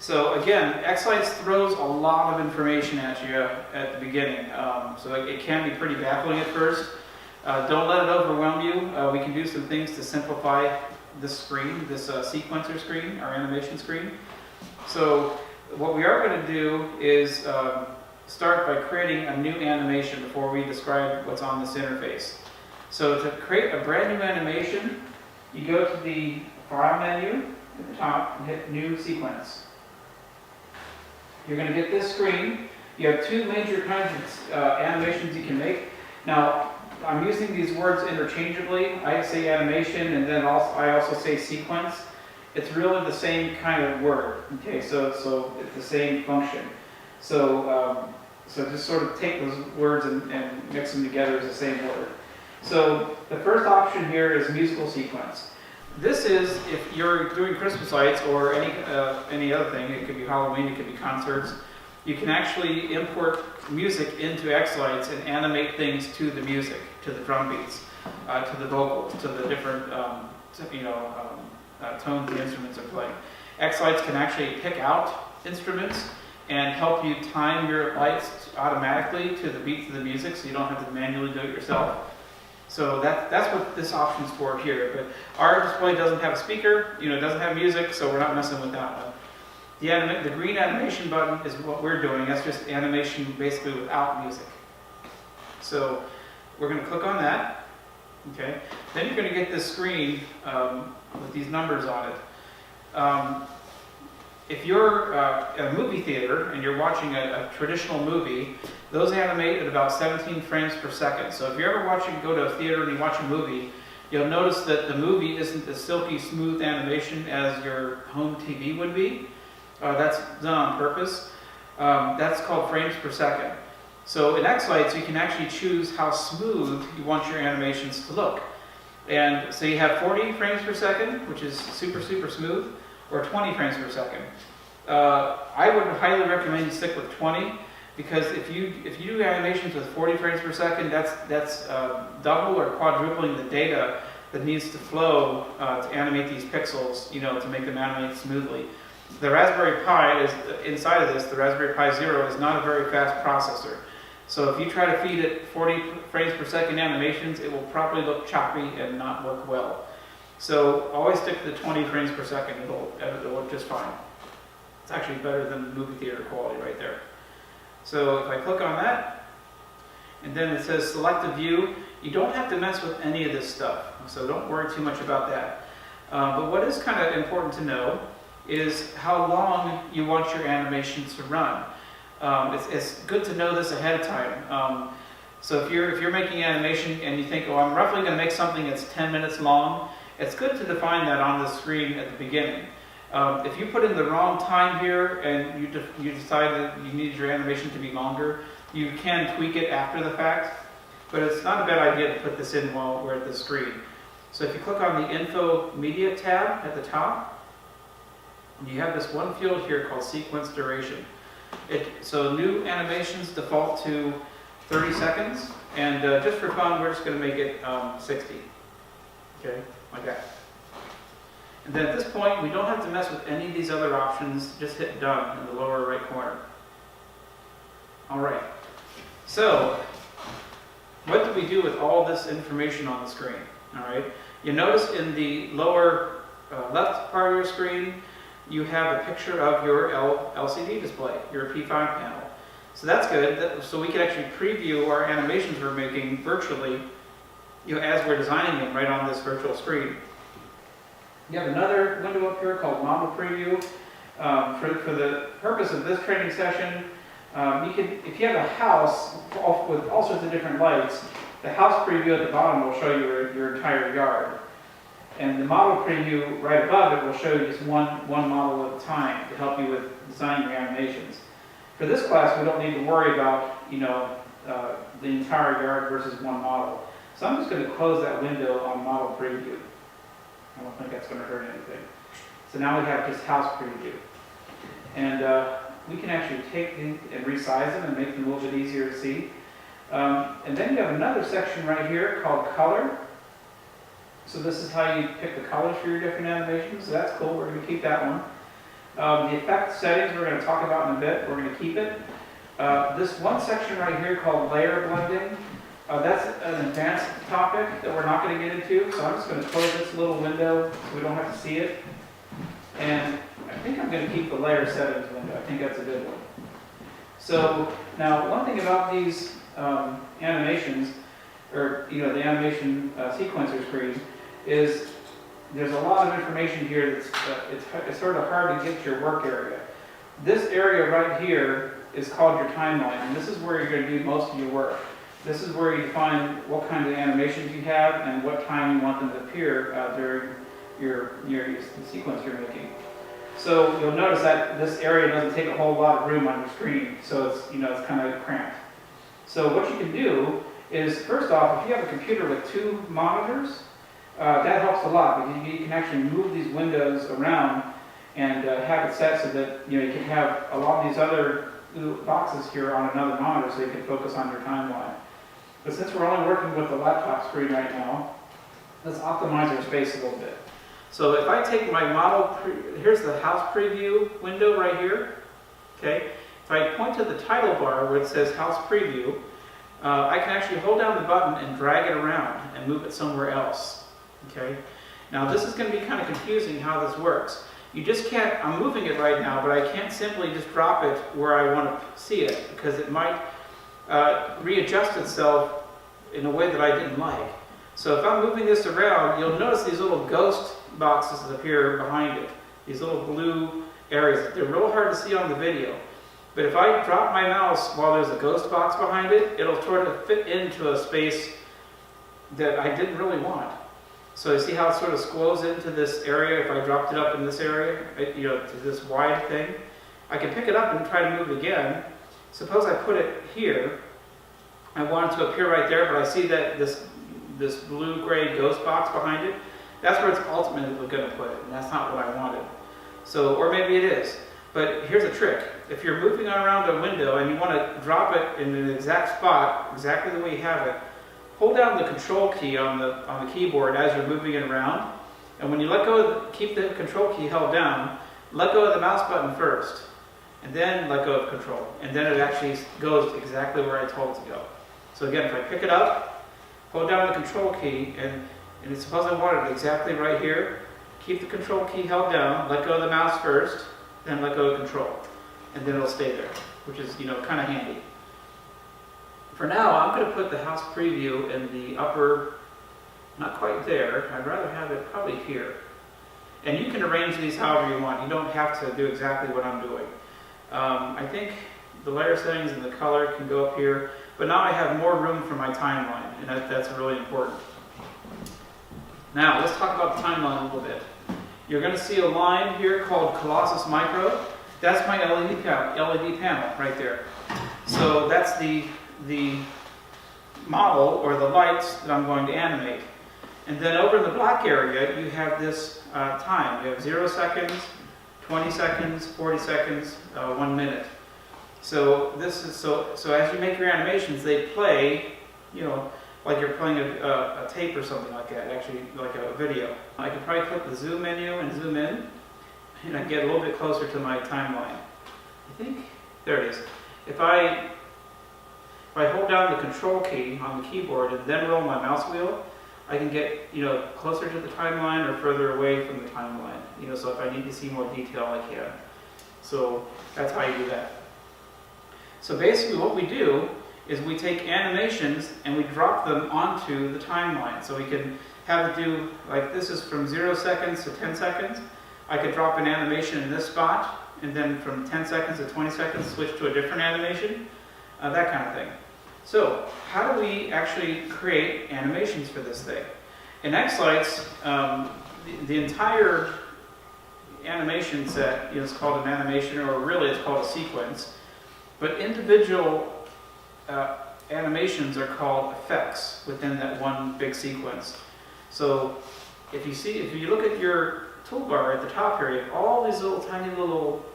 So again, XLights throws a lot of information at you at the beginning, so it can be pretty baffling at first. Don't let it overwhelm you. We can do some things to simplify this screen, this sequencer screen, our animation screen. So what we are going to do is start by creating a new animation before we describe what's on this interface. So to create a brand new animation, you go to the File menu at the top and hit New Sequence. You're going to get this screen. You have two major kinds of animations you can make. Now, I'm using these words interchangeably. I say animation, and then I also say sequence. It's really the same kind of word. Okay, so it's the same function. So just sort of take those words and mix them together as the same word. So the first option here is musical sequence. This is if you're doing Christmas lights or any other thing. It could be Halloween, it could be concerts. You can actually import music into XLights and animate things to the music, to the drum beats, to the vocals, to the different tones the instruments are playing. XLights can actually pick out instruments and help you time your lights automatically to the beats of the music, so you don't have to manually do it yourself. So that's what this option's for here. But our display doesn't have a speaker, it doesn't have music, so we're not messing with that one. The green animation button is what we're doing. That's just animation basically without music. So we're going to click on that. Okay. Then you're going to get this screen with these numbers on it. If you're at a movie theater and you're watching a traditional movie, those animate at about 17 frames per second. So if you're ever go to a theater and you watch a movie, you'll notice that the movie isn't the silky smooth animation as your home TV would be. That's done on purpose. That's called frames per second. So in XLights, you can actually choose how smooth you want your animations to look. And so you have 40 frames per second, which is super, super smooth, or 20 frames per second. I would highly recommend you stick with 20, because if you do animations with 40 frames per second, that's double or quadrupling the data that needs to flow to animate these pixels, to make them animate smoothly. The Raspberry Pi is inside of this. The Raspberry Pi Zero is not a very fast processor. So if you try to feed it 40 frames per second animations, it will probably look choppy and not work well. So always stick to the 20 frames per second. It'll work just fine. It's actually better than movie theater quality right there. So if I click on that, and then it says select a view, you don't have to mess with any of this stuff. So don't worry too much about that. But what is kind of important to know is how long you want your animations to run. It's good to know this ahead of time. So if you're making animation and you think, oh, I'm roughly going to make something that's 10 minutes long, it's good to define that on the screen at the beginning. If you put in the wrong time here and you decide that you need your animation to be longer, you can tweak it after the fact, but it's not a bad idea to put this in while we're at the screen. So if you click on the Info Media tab at the top, you have this one field here called Sequence Duration. So new animations default to 30 seconds, and just for fun, we're just going to make it 60. Okay, like that. And then at this point, we don't have to mess with any of these other options. Just hit Done in the lower right corner. All right. So what do we do with all this information on the screen? All right. You notice in the lower left part of your screen, you have a picture of your LCD display, your P5 panel. So that's good. So we can actually preview our animations we're making virtually, as we're designing them right on this virtual screen. You have another window up here called Model Preview. For the purpose of this training session, if you have a house with all sorts of different lights, the house preview at the bottom will show you your entire yard. And the model preview right above it will show you just one model at a time to help you with designing your animations. For this class, we don't need to worry about the entire yard versus one model. So I'm just going to close that window on model preview. I don't think that's going to hurt anything. So now we have just house preview. And we can actually take these and resize them and make them a little bit easier to see. And then you have another section right here called color. So this is how you pick the colors for your different animations. So that's cool. We're going to keep that one. The effect settings we're going to talk about in a bit. We're going to keep it. This one section right here called layer blending, that's an advanced topic that we're not going to get into, so I'm just going to close this little window so we don't have to see it. And I think I'm going to keep the layer settings window. I think that's a good one. So now one thing about these animations, or the animation sequencer screen, is there's a lot of information here that's it's sort of hard to get to your work area. This area right here is called your timeline, and this is where you're going to do most of your work. This is where you define what kind of animations you have and what time you want them to appear during the sequence you're making. So you'll notice that this area doesn't take a whole lot of room on your screen, so it's it's kind of cramped. So what you can do is, first off, if you have a computer with 2 monitors, that helps a lot because you can actually move these windows around and have it set so that you can have a lot of these other boxes here on another monitor so you can focus on your timeline. But since we're only working with the laptop screen right now, let's optimize our space a little bit. So if I take my model, here's the house preview window right here. Okay. If I point to the title bar where it says house preview, I can actually hold down the button and drag it around and move it somewhere else. Okay. Now this is going to be kind of confusing how this works. You just can't, I'm moving it right now, but I can't simply just drop it where I want to see it because it might readjust itself in a way that I didn't like. So if I'm moving this around, you'll notice these little ghost boxes appear behind it. These little blue areas. They're real hard to see on the video. But if I drop my mouse while there's a ghost box behind it, it'll sort of fit into a space that I didn't really want. So you see how it sort of squoze into this area if I dropped it up in this area, to this wide thing? I can pick it up and try to move it again. Suppose I put it here. I want it to appear right there, but I see that this blue-gray ghost box behind it. That's where it's ultimately going to put it, and that's not what I wanted. So, or maybe it is. But here's a trick. If you're moving around a window and you want to drop it in an exact spot, exactly the way you have it, hold down the control key on the keyboard as you're moving it around. And when you let go, keep the control key held down, let go of the mouse button first, and then let go of control. And then it actually goes exactly where I told it to go. So again, if I pick it up, hold down the control key, and suppose I want it exactly right here, keep the control key held down, let go of the mouse first, then let go of control. And then it'll stay there, which is, kind of handy. For now, I'm going to put the house preview in the upper, not quite there. I'd rather have it probably here. And you can arrange these however you want. You don't have to do exactly what I'm doing. I think the layer settings and the color can go up here, but now I have more room for my timeline, and that's really important. Now, let's talk about the timeline a little bit. You're going to see a line here called Colossus Micro. That's my LED panel right there. So that's the model or the lights that I'm going to animate. And then over in the black area, you have this time. You have 0 seconds, 20 seconds, 40 seconds, 1 minute. So this is so as you make your animations, they play, like you're playing a tape or something like that, actually like a video. I could probably click the zoom menu and zoom in, and I get a little bit closer to my timeline. I think, there it is. If I hold down the control key on the keyboard and then roll my mouse wheel, I can get closer to the timeline or further away from the timeline. So if I need to see more detail, I can. So that's how you do that. So basically what we do is we take animations and we drop them onto the timeline. So we can have it do, like this is from 0 seconds to 10 seconds. I could drop an animation in this spot, and then from 10 seconds to 20 seconds switch to a different animation, that kind of thing. So how do we actually create animations for this thing? In XLights, the entire animation set is called an animation, or really it's called a sequence. But individual animations are called effects within that one big sequence. So if you look at your toolbar at the top here, you have all these little tiny little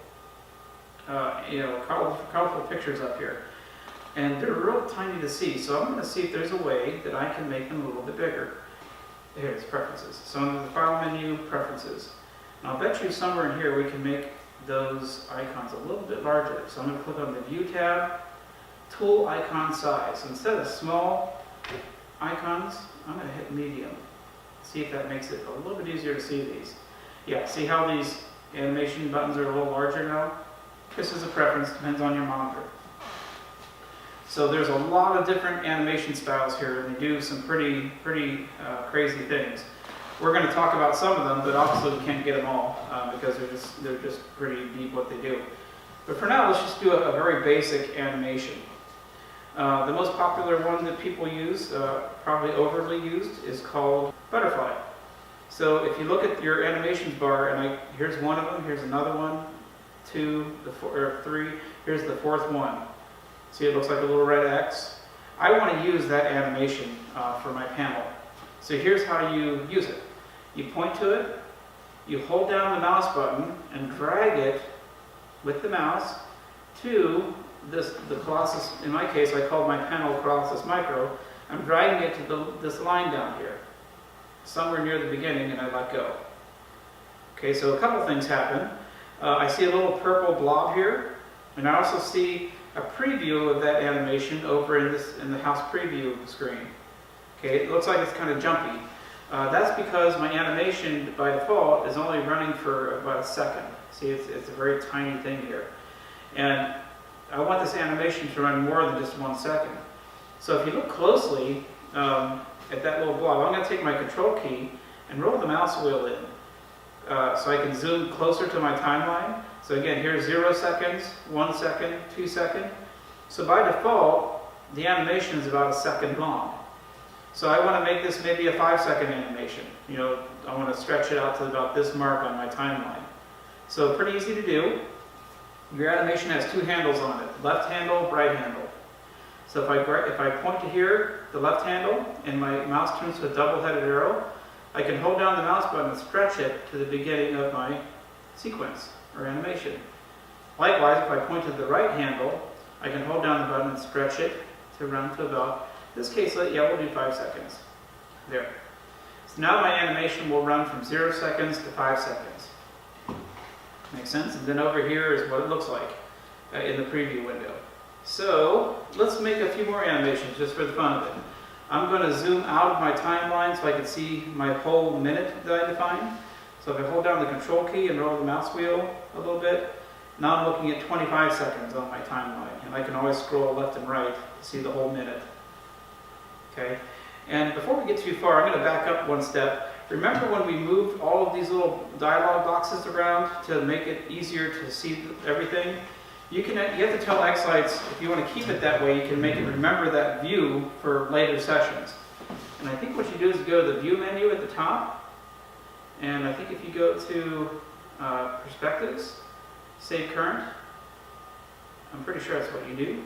colorful pictures up here. And they're real tiny to see. So I'm going to see if there's a way that I can make them a little bit bigger. Here it's preferences. So under the file menu, preferences. And I'll bet you somewhere in here we can make those icons a little bit larger. So I'm going to click on the View tab, Tool Icon Size. So instead of small icons, I'm going to hit medium. See if that makes it a little bit easier to see these. Yeah, see how these animation buttons are a little larger now? This is a preference, depends on your monitor. So there's a lot of different animation styles here, and they do some pretty crazy things. We're going to talk about some of them, but obviously we can't get them all because they're just pretty deep what they do. But for now, let's just do a very basic animation. The most popular one that people use, probably overly used, is called butterfly. So if you look at your animations bar, and here's one of them, here's another one, 2, 3, here's the fourth one. See, it looks like a little red X. I want to use that animation for my panel. So here's how you use it. You point to it, you hold down the mouse button and drag it with the mouse to the Colossus. In my case, I called my panel Colossus Micro. I'm dragging it to this line down here, somewhere near the beginning, and I let go. Okay, so a couple things happen. I see a little purple blob here, and I also see a preview of that animation over in the house preview screen. Okay, it looks like it's kind of jumpy. That's because my animation by default is only running for about a second. See, it's a very tiny thing here. And I want this animation to run more than just 1 second. So if you look closely at that little blob, I'm going to take my control key and roll the mouse wheel in so I can zoom closer to my timeline. So again, here's 0 seconds, 1 second, 2 seconds. So by default, the animation is about a second long. So I want to make this maybe a 5-second animation. You know, I want to stretch it out to about this mark on my timeline. So pretty easy to do. Your animation has 2 handles on it, left handle, right handle. So if I point to here, the left handle, and my mouse turns to a double-headed arrow, I can hold down the mouse button and stretch it to the beginning of my sequence or animation. Likewise, if I point to the right handle, I can hold down the button and stretch it to run to about, in this case, yeah, we'll do 5 seconds. There. So now my animation will run from 0 seconds to 5 seconds. Makes sense? And then over here is what it looks like in the preview window. So let's make a few more animations just for the fun of it. I'm going to zoom out of my timeline so I can see my whole minute that I defined. So if I hold down the control key and roll the mouse wheel a little bit, now I'm looking at 25 seconds on my timeline. And I can always scroll left and right to see the whole minute. Okay? And before we get too far, I'm going to back up 1 step. Remember when we moved all of these little dialog boxes around to make it easier to see everything? You have to tell XLights, if you want to keep it that way, you can make it remember that view for later sessions. And I think what you do is go to the View menu at the top. And I think if you go to Perspectives, Save Current, I'm pretty sure that's what you do.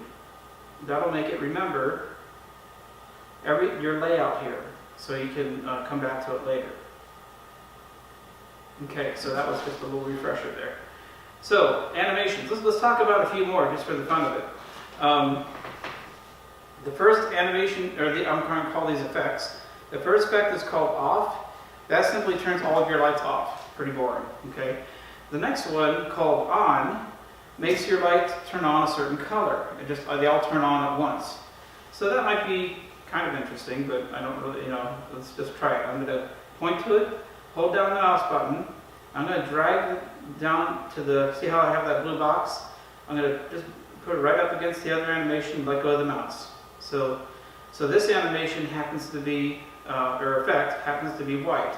That'll make it remember your layout here, so you can come back to it later. Okay, so that was just a little refresher there. So, animations. Let's talk about a few more just for the fun of it. The first animation, I'm going to call these effects. The first effect is called Off. That simply turns all of your lights off. Pretty boring, okay? The next one, called On, makes your light turn on a certain color. They all turn on at once. So that might be kind of interesting, but I don't really, let's just try it. I'm going to point to it, hold down the mouse button. I'm going to drag it down to see how I have that blue box? I'm going to just put it right up against the other animation and let go of the mouse. So this animation happens to be, or effect happens to be white.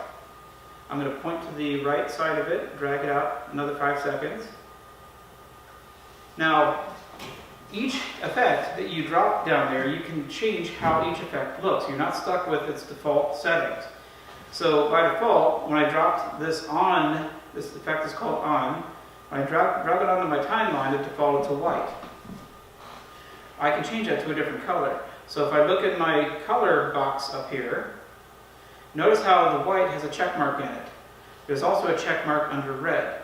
I'm going to point to the right side of it, drag it out another 5 seconds. Now, each effect that you drop down there, you can change how each effect looks. You're not stuck with its default settings. So by default, when I dropped this on, this effect is called On, when I drag it onto my timeline, it defaulted to white. I can change that to a different color. So if I look at my color box up here, notice how the white has a check mark in it. There's also a check mark under red.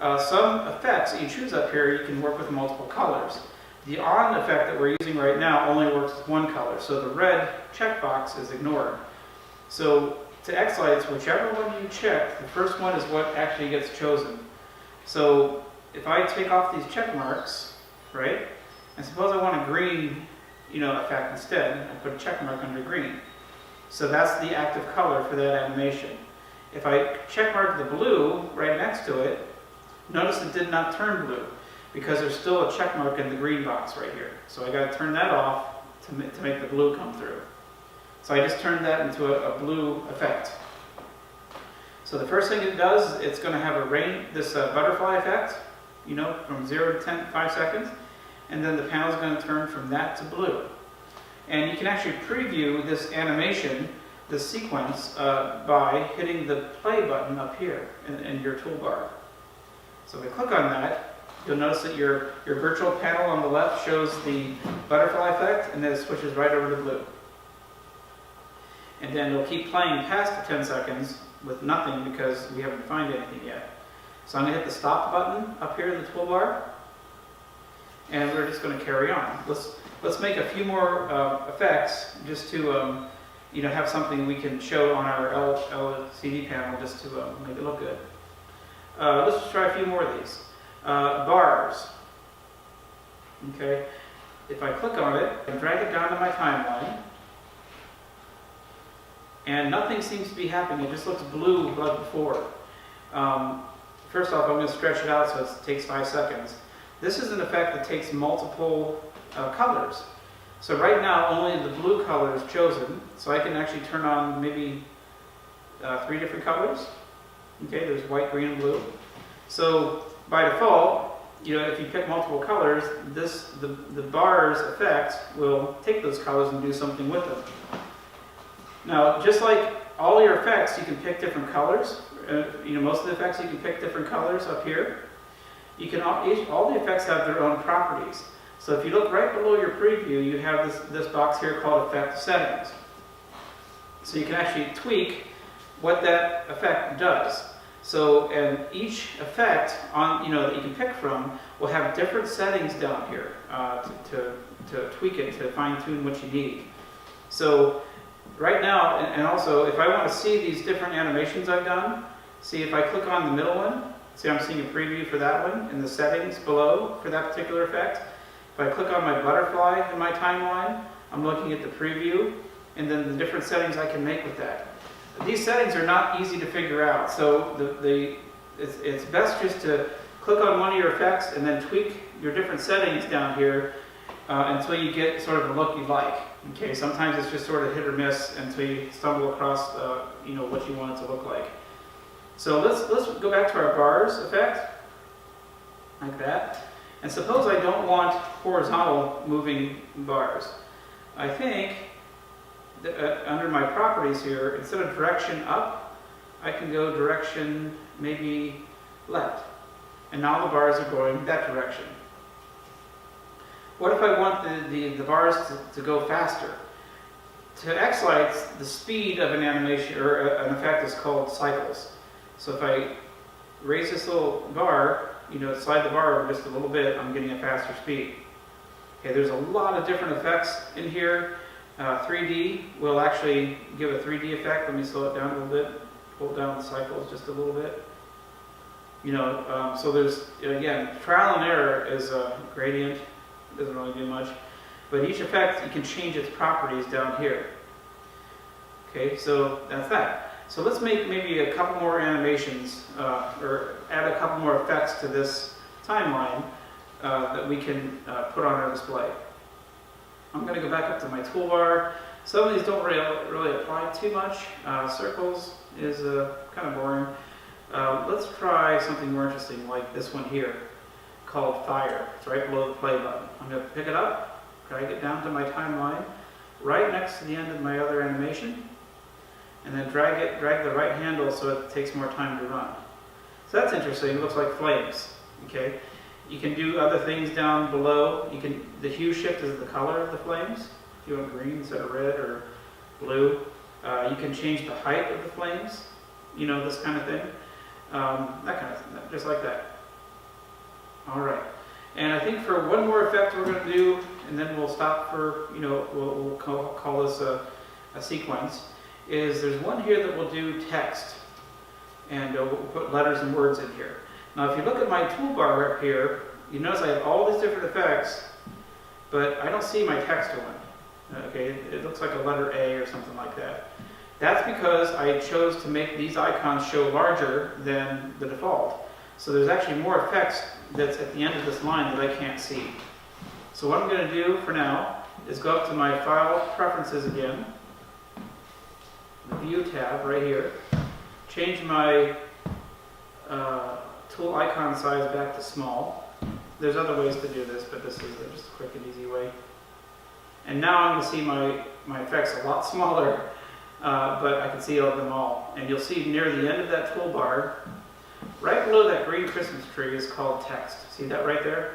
Some effects that you choose up here, you can work with multiple colors. The On effect that we're using right now only works with one color, so the red checkbox is ignored. So to XLights, whichever one you check, the first one is what actually gets chosen. So if I take off these check marks, right, and suppose I want a green, effect instead, I put a check mark under green. So that's the active color for that animation. If I check mark the blue right next to it, notice it did not turn blue because there's still a check mark in the green box right here. So I got to turn that off to make the blue come through. So I just turned that into a blue effect. So the first thing it does, it's going to have this butterfly effect, from 0 to 5 seconds. And then the panel is going to turn from that to blue. And you can actually preview this animation, this sequence, by hitting the play button up here in your toolbar. So if I click on that, you'll notice that your virtual panel on the left shows the butterfly effect, and then it switches right over to blue. And then it'll keep playing past the 10 seconds with nothing because we haven't found anything yet. So I'm going to hit the stop button up here in the toolbar, and we're just going to carry on. Let's make a few more effects just to have something we can show on our LCD panel just to make it look good. Let's just try a few more of these. Bars. Okay, if I click on it and drag it down to my timeline, and nothing seems to be happening, it just looks blue like before. First off, I'm going to stretch it out so it takes 5 seconds. This is an effect that takes multiple colors. So right now only the blue color is chosen, so I can actually turn on maybe 3 different colors. Okay, there's white, green, and blue. So by default, if you pick multiple colors, the bars effect will take those colors and do something with them. Now, just like all your effects, you can pick different colors. Most of the effects you can pick different colors up here. You can all the effects have their own properties. So if you look right below your preview, you have this box here called Effect Settings. So you can actually tweak what that effect does. So, and each effect that you can pick from will have different settings down here to tweak it, to fine tune what you need. So right now, and also if I want to see these different animations I've done, see if I click on the middle one, see I'm seeing a preview for that one in the settings below for that particular effect. If I click on my butterfly in my timeline, I'm looking at the preview and then the different settings I can make with that. These settings are not easy to figure out, so it's best just to click on one of your effects and then tweak your different settings down here until you get sort of the look you like. Okay, sometimes it's just sort of hit or miss until you stumble across what you want it to look like. So let's go back to our bars effect, like that. And suppose I don't want horizontal moving bars. I think that, under my properties here, instead of direction up, I can go direction maybe left. And now the bars are going that direction. What if I want the bars to go faster? To XLights, the speed of an animation or an effect is called cycles. So if I raise this little bar, slide the bar over just a little bit, I'm getting a faster speed. Okay, there's a lot of different effects in here. 3D will actually give a 3D effect. Let me slow it down a little bit, pull down the cycles just a little bit. So there's, again, trial and error is a gradient. It doesn't really do much. But each effect, you can change its properties down here. Okay, so that's that. So let's make maybe a couple more animations or add a couple more effects to this timeline that we can put on our display. I'm going to go back up to my toolbar. Some of these don't really apply too much. Circles is kind of boring. Let's try something more interesting like this one here called Fire. It's right below the play button. I'm going to pick it up, drag it down to my timeline, right next to the end of my other animation, and then drag the right handle so it takes more time to run. So that's interesting. It looks like flames. Okay. You can do other things down below. The hue shift is the color of the flames. If you want green instead of red or blue, you can change the height of the flames. This kind of thing. That kind of thing, just like that. All right. And I think for one more effect we're going to do, and then we'll stop for, we'll call this a sequence, is there's one here that will do text. And we'll put letters and words in here. Now if you look at my toolbar up here, you notice I have all these different effects, but I don't see my text one. Okay, it looks like a letter A or something like that. That's because I chose to make these icons show larger than the default. So there's actually more effects that's at the end of this line that I can't see. So what I'm going to do for now is go up to my File Preferences again, the View tab right here, change my tool icon size back to small. There's other ways to do this, but this is just a quick and easy way. And now I'm going to see my effects a lot smaller, but I can see them all. And you'll see near the end of that toolbar, right below that green Christmas tree is called text. See that right there?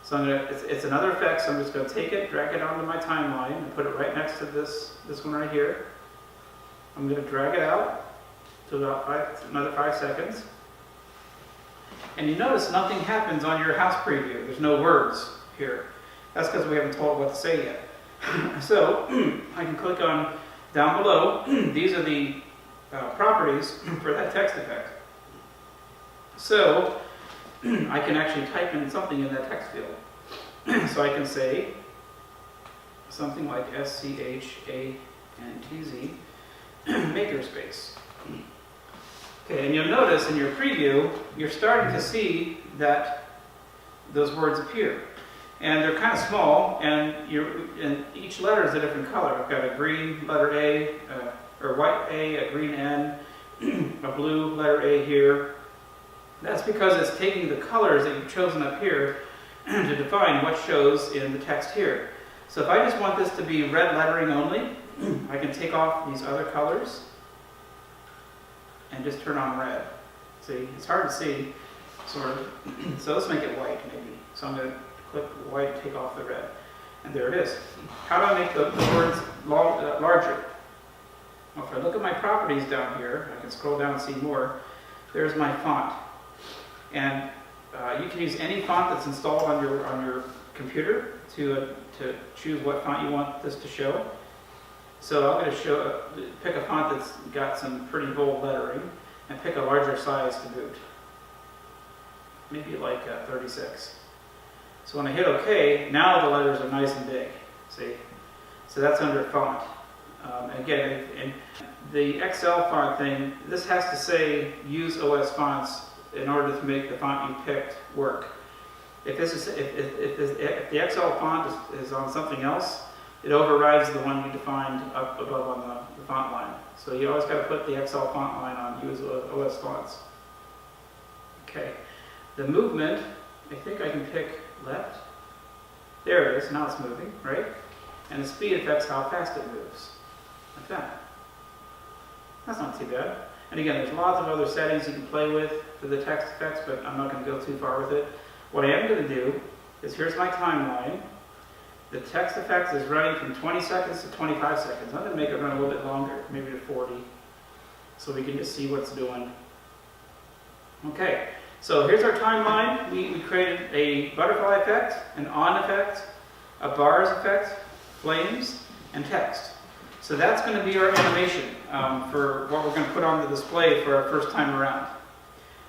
So it's another effect, so I'm just going to take it, drag it onto my timeline, and put it right next to this one right here. I'm going to drag it out to about another 5 seconds. And you notice nothing happens on your house preview. There's no words here. That's because we haven't told what to say yet. So I can click on down below. These are the properties for that text effect. So I can actually type in something in that text field. So I can say something like SCHANTZ, makerspace. Okay, and you'll notice in your preview, you're starting to see that those words appear. And they're kind of small, and each letter is a different color. I've got a green letter A, or white A, a green N, a blue letter A here. That's because it's taking the colors that you've chosen up here to define what shows in the text here. So if I just want this to be red lettering only, I can take off these other colors and just turn on red. See, it's hard to see, sort of. So let's make it white, maybe. So I'm going to click white, take off the red. And there it is. How do I make the words larger? Well, if I look at my properties down here, I can scroll down and see more. There's my font. And you can use any font that's installed on your computer to choose what font you want this to show. So I'm going to pick a font that's got some pretty bold lettering and pick a larger size to boot. Maybe like 36. So when I hit OK, now the letters are nice and big. See? So that's under font. Again, in the XL font thing, this has to say use OS fonts in order to make the font you picked work. If the XL font is on something else, it overrides the one you defined up above on the font line. So you always got to put the XL font line on use OS fonts. Okay. The movement, I think I can pick left. There it is. Now it's moving, right? And the speed affects how fast it moves. Like that. That's not too bad. And again, there's lots of other settings you can play with for the text effects, but I'm not going to go too far with it. What I am going to do is, here's my timeline. The text effect is running from 20 seconds to 25 seconds. I'm going to make it run a little bit longer, maybe to 40, so we can just see what's doing. Okay, so here's our timeline. We created a butterfly effect, an on effect, a bars effect, flames, and text. So that's going to be our animation for what we're going to put on the display for our first time around.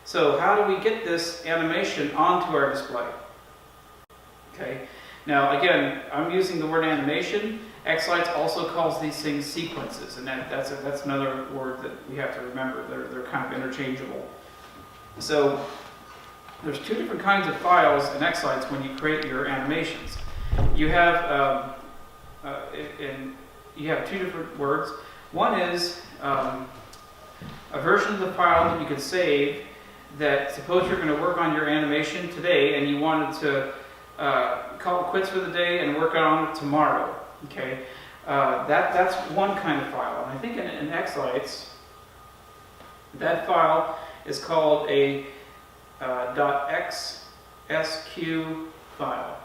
So how do we get this animation onto our display? Okay. Now again, I'm using the word animation. XLights also calls these things sequences, and that's another word that we have to remember. They're kind of interchangeable. So there's two different kinds of files in XLights when you create your animations. You have two different words. One is a version of the file that you can save. That suppose you're going to work on your animation today and you wanted to call it quits for the day and work on it tomorrow. Okay, that's one kind of file. And I think in XLights, that file is called a .xsq file.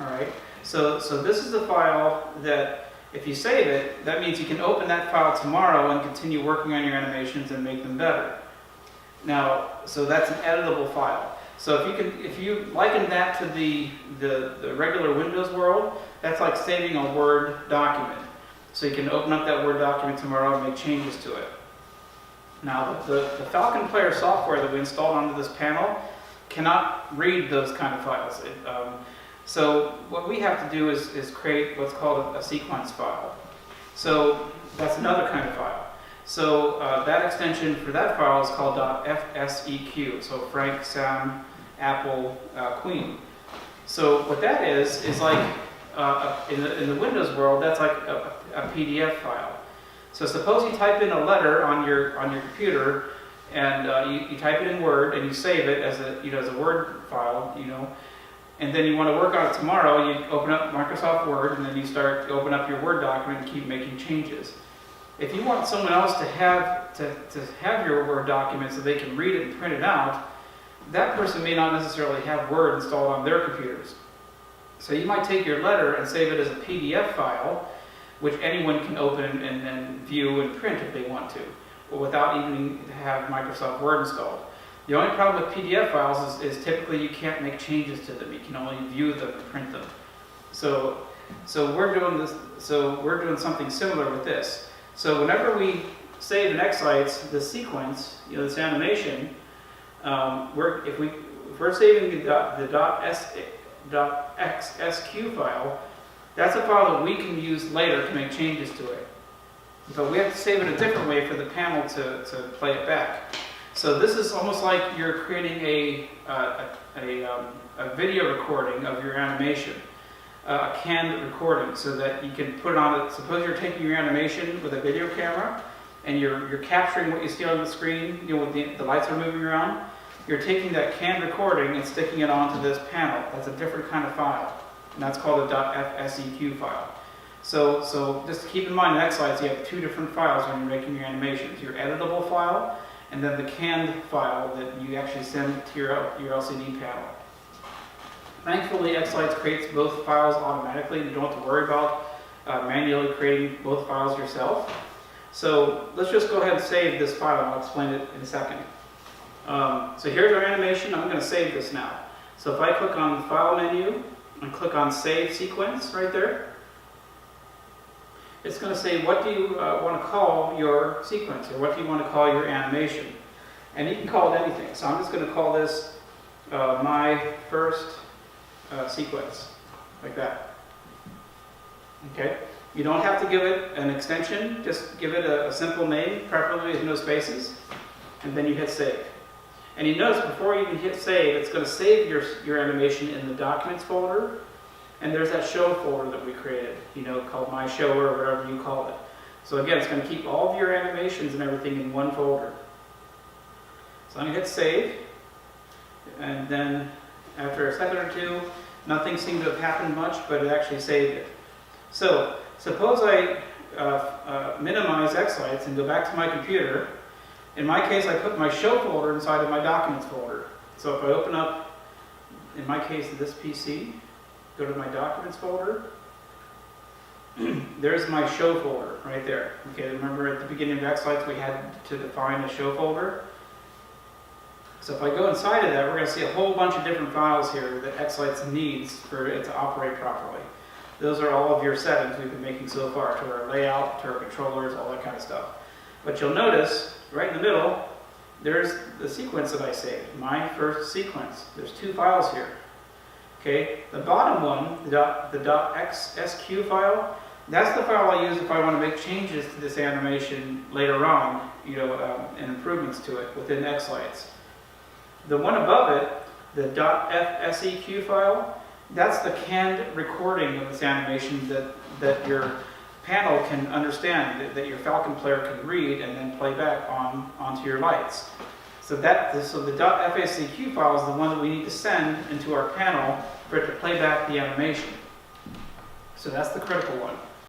All right. So this is a file that, if you save it, that means you can open that file tomorrow and continue working on your animations and make them better. Now, so that's an editable file. So if you liken that to the regular Windows world, that's like saving a Word document. So you can open up that Word document tomorrow and make changes to it. Now, the Falcon Player software that we installed onto this panel cannot read those kind of files. So what we have to do is create what's called a sequence file. So that's another kind of file. So that extension for that file is called .fseq. So Frank, Sam, Apple, Queen. So what that is like in the Windows world, that's like a PDF file. So suppose you type in a letter on your computer, and you type it in Word and you save it as a Word file, and then you want to work on it tomorrow. You open up Microsoft Word, and then you open up your Word document and keep making changes. If you want someone else to have your Word document so they can read it and print it out, that person may not necessarily have Word installed on their computers. So you might take your letter and save it as a PDF file, which anyone can open and then view and print if they want to, without even have Microsoft Word installed. The only problem with PDF files is typically you can't make changes to them. You can only view them and print them. So we're doing this. So we're doing something similar with this. So whenever we save in XLights the sequence, this animation, if we're saving the .xsq file, that's a file that we can use later to make changes to it. But we have to save it a different way for the panel to play it back. So this is almost like you're creating a video recording of your animation, a canned recording, so that you can put it on it. Suppose you're taking your animation with a video camera, and you're capturing what you see on the screen, with the lights are moving around. You're taking that canned recording and sticking it onto this panel. That's a different kind of file, and that's called a .fseq file. So just keep in mind in XLights you have two different files when you're making your animations. Your editable file, and then the canned file that you actually send to your LCD panel. Thankfully, XLights creates both files automatically. You don't have to worry about manually creating both files yourself. So let's just go ahead and save this file, and I'll explain it in a second. So here's our animation. I'm going to save this now. So if I click on the File menu and click on Save Sequence right there, it's going to say, what do you want to call your sequence, or what do you want to call your animation? And you can call it anything. So I'm just going to call this my first sequence, like that. Okay? You don't have to give it an extension, just give it a simple name, preferably with no spaces, and then you hit save. And you notice before you even hit save, it's going to save your animation in the Documents folder, and there's that show folder that we created, called My Shower, or whatever you call it. So again, it's going to keep all of your animations and everything in one folder. So I'm going to hit save, and then after a second or two, nothing seemed to have happened much, but it actually saved it. So suppose I minimize XLights and go back to my computer. In my case, I put my show folder inside of my Documents folder. So if I open up, in my case, this PC, go to my Documents folder, there's my show folder right there. Okay, remember at the beginning of XLights we had to define a show folder? So if I go inside of that, we're going to see a whole bunch of different files here that XLights needs for it to operate properly. Those are all of your settings we've been making so far, to our layout, to our controllers, all that kind of stuff. But you'll notice, right in the middle, there's the sequence that I saved, my first sequence. There's two files here. Okay, the bottom one, the .xsq file, that's the file I use if I want to make changes to this animation later on, and improvements to it within XLights. The one above it, the .fseq file, that's the canned recording of this animation that your panel can understand, that your Falcon player can read and then play back onto your lights. So the .fseq file is the one that we need to send into our panel for it to play back the animation. So that's the critical one.